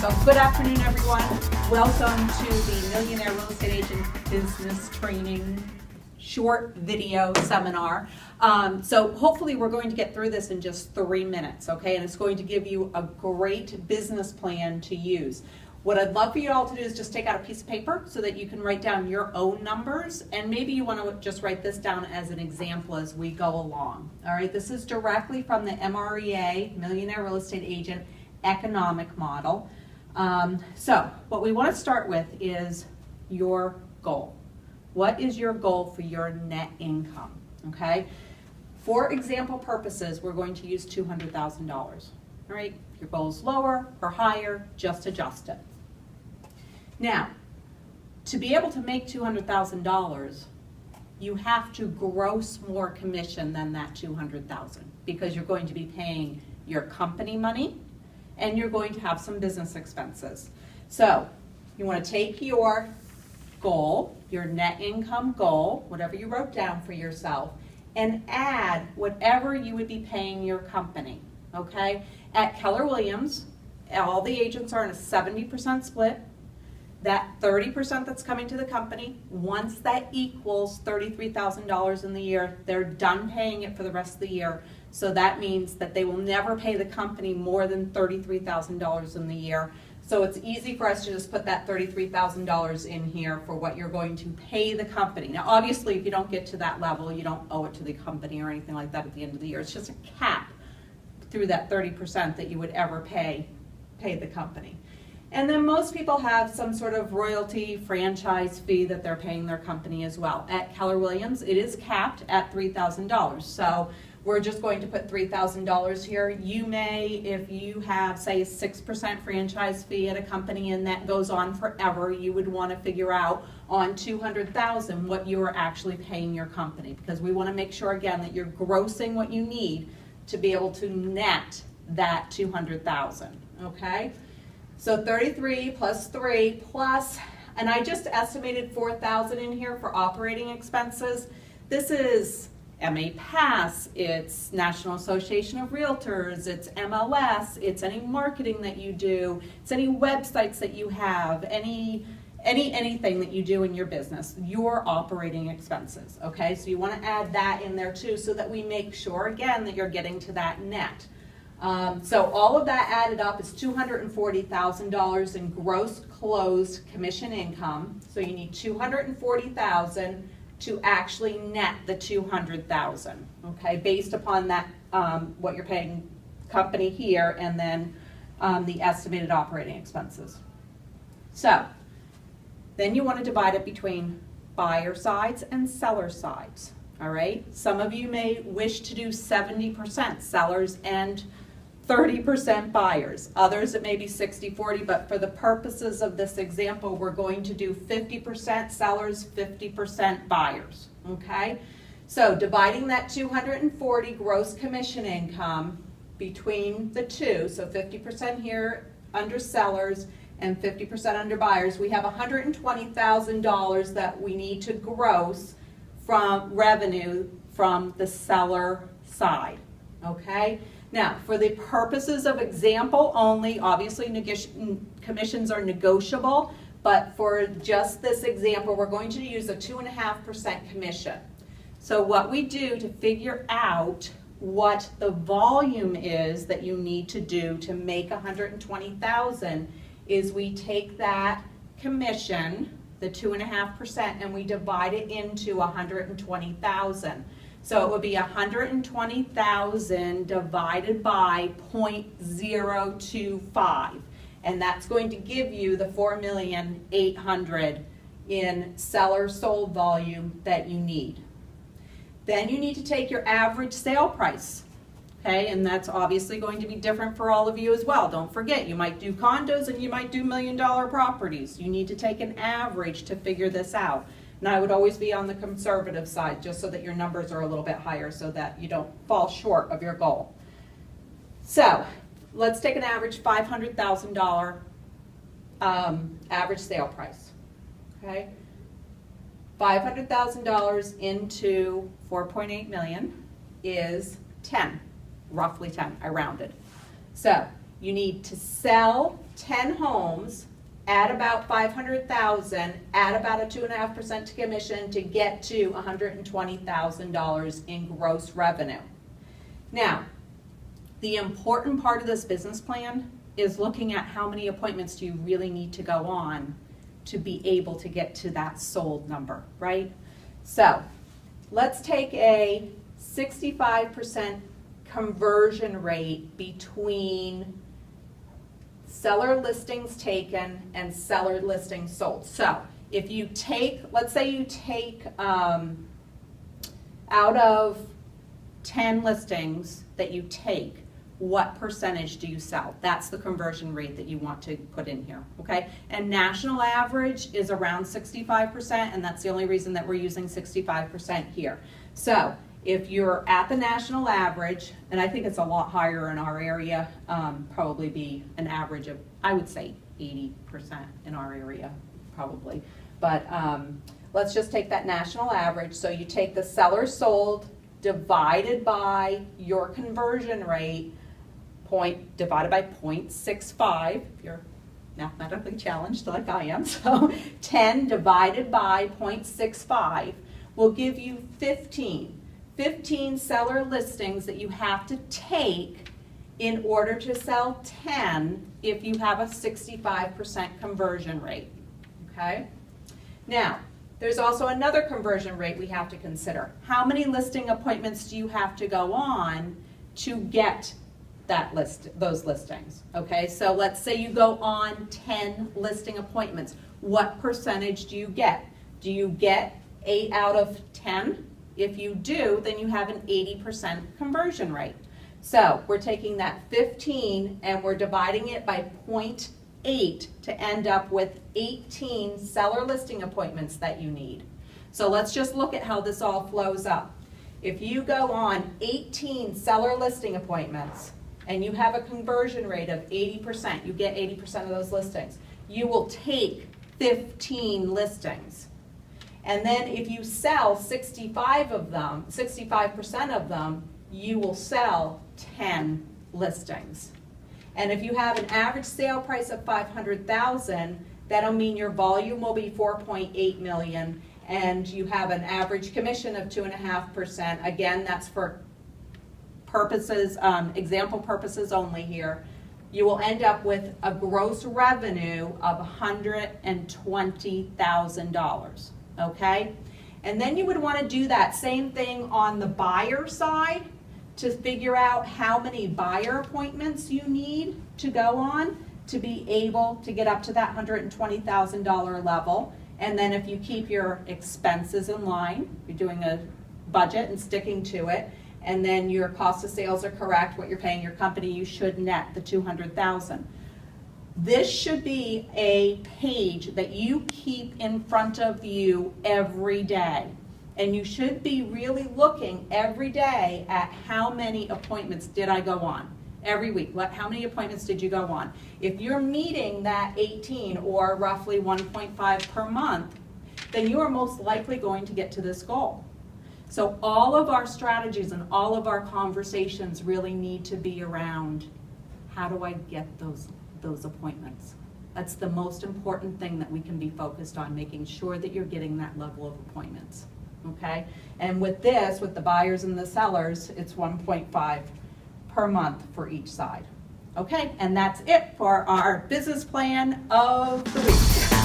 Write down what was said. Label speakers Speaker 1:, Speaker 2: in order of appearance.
Speaker 1: Good afternoon, everyone. Welcome to the Millionaire Real Estate Agent Business Training short video seminar. So hopefully we're going to get through this in just 3 minutes, okay? And it's going to give you a great business plan to use. What I'd love for you all to do is just take out a piece of paper so that you can write down your own numbers, and maybe you want to just write this down as an example as we go along. All right, this is directly from the MREA, Millionaire Real Estate Agent Economic Model. So what we want to start with is your goal. What is your goal for your net income? Okay. For example purposes, we're going to use $200,000. All right. If your goal is lower or higher, just adjust it. Now, to be able to make $200,000, you have to gross more commission than that $200,000 because you're going to be paying your company money and you're going to have some business expenses. So you want to take your goal, your net income goal, whatever you wrote down for yourself, and add whatever you would be paying your company, okay? At Keller Williams, all the agents are in a 70% split. That 30% that's coming to the company, once that equals $33,000 in the year, they're done paying it for the rest of the year. So that means that they will never pay the company more than $33,000 in the year. So it's easy for us to just put that $33,000 in here for what you're going to pay the company. Now, obviously, if you don't get to that level, you don't owe it to the company or anything like that at the end of the year. It's just a cap through that 30% that you would ever pay the company. And then most people have some sort of royalty franchise fee that they're paying their company as well. At Keller Williams, it is capped at $3,000. So we're just going to put $3,000 here. You may, if you have, say, a 6% franchise fee at a company and that goes on forever, you would want to figure out on $200,000 what you are actually paying your company, because we want to make sure, again, that you're grossing what you need to be able to net that $200,000, okay? So 33 plus 3 plus, and I just estimated $4,000 in here for operating expenses. This is MA Pass, it's National Association of Realtors, it's MLS, it's any marketing that you do, it's any websites that you have, anything that you do in your business, your operating expenses, okay? So you want to add that in there too so that we make sure, again, that you're getting to that net. So all of that added up is $240,000 in gross closed commission income. So you need $240,000 to actually net the $200,000, okay, based upon that, what you're paying company here, and then the estimated operating expenses. So then you want to divide it between buyer sides and seller sides, all right? Some of you may wish to do 70% sellers and 30% buyers. Others, it may be 60-40, but for the purposes of this example, we're going to do 50% sellers, 50% buyers, okay? So dividing that 240 gross commission income between the two, so 50% here under sellers and 50% under buyers, we have $120,000 that we need to gross from revenue from the seller side, okay? Now, for the purposes of example only, obviously commissions are negotiable, but for just this example, we're going to use a 2.5% commission. So what we do to figure out what the volume is that you need to do to make $120,000 is we take that commission, the 2.5%, and we divide it into $120,000. So it would be $120,000 divided by 0.025, and that's going to give you the $4,800,000 in seller sold volume that you need. Then you need to take your average sale price, okay, and that's obviously going to be different for all of you as well. Don't forget, you might do condos and you might do $1 million properties. You need to take an average to figure this out. And I would always be on the conservative side just so that your numbers are a little bit higher so that you don't fall short of your goal. So let's take an average $500,000 average sale price, okay? $500,000 into 4.8 million is 10, roughly 10, I rounded. So you need to sell 10 homes at about $500,000, at about a 2.5% commission to get to $120,000 in gross revenue. Now, the important part of this business plan is looking at how many appointments do you really need to go on to be able to get to that sold number, right? So let's take a 65% conversion rate between seller listings taken and seller listings sold. So if you take, let's say you take out of 10 listings that you take, what percentage do you sell? That's the conversion rate that you want to put in here, okay? And national average is around 65%, and that's the only reason that we're using 65% here. So if you're at the national average, and I think it's a lot higher in our area, probably be an average of, I would say 80% in our area, probably. But let's just take that national average. So you take the sellers sold divided by your conversion rate, divided by 0.65, if you're mathematically challenged like I am. So 10 divided by 0.65 will give you 15 seller listings that you have to take in order to sell 10 if you have a 65% conversion rate, okay? Now, there's also another conversion rate we have to consider. How many listing appointments do you have to go on to get those listings, okay? So let's say you go on 10 listing appointments. What percentage do you get? Do you get 8 out of 10? If you do, then you have an 80% conversion rate. So we're taking that 15 and we're dividing it by 0.8 to end up with 18 seller listing appointments that you need. So let's just look at how this all flows up. If you go on 18 seller listing appointments and you have a conversion rate of 80%, you get 80% of those listings, you will take 15 listings. And then if you sell 65% of them, you will sell 10 listings. And if you have an average sale price of $500,000, that'll mean your volume will be 4.8 million, and you have an average commission of 2.5%. Again, that's for purposes, example purposes only here. You will end up with a gross revenue of $120,000. Okay? And then you would want to do that same thing on the buyer side to figure out how many buyer appointments you need to go on to be able to get up to that $120,000 level. And then if you keep your expenses in line, you're doing a budget and sticking to it, and then your cost of sales are correct, what you're paying your company, you should net the $200,000. This should be a page that you keep in front of you every day. And you should be really looking every day at how many appointments did I go on every week. How many appointments did you go on? If you're meeting that 18 or roughly 1.5 per month, then you are most likely going to get to this goal. So all of our strategies and all of our conversations really need to be around, how do I get those appointments? That's the most important thing that we can be focused on, making sure that you're getting that level of appointments, okay? And with this, with the buyers and the sellers, it's 1.5 per month for each side. Okay, and that's it for our business plan of the week.